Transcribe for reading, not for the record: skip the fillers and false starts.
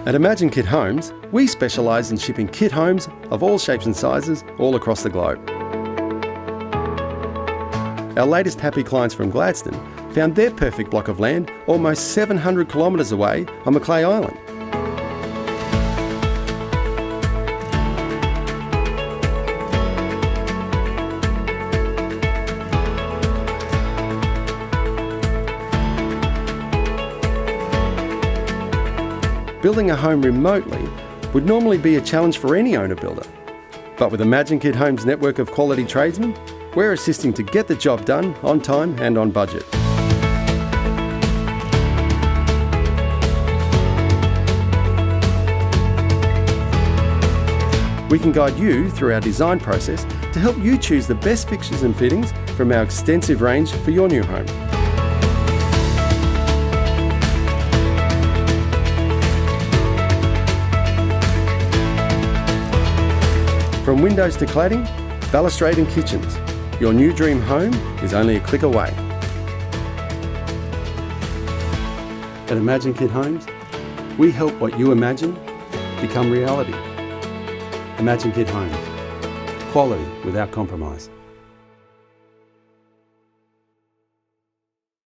At Imagine Kit Homes, we specialise in shipping kit homes of all shapes and sizes all across the globe. Our latest happy clients from Gladstone found their perfect block of land almost 700 kilometres away on Macleay Island. Building a home remotely would normally be a challenge for any owner-builder. But with Imagine Kit Homes' network of quality tradesmen, we're assisting to get the job done on time and on budget. We can guide you through our design process to help you choose the best fixtures and fittings from our extensive range for your new home. From windows to cladding, balustrade and kitchens, your new dream home is only a click away. At Imagine Kit Homes, we help what you imagine become reality. Imagine Kit Homes. Quality without compromise.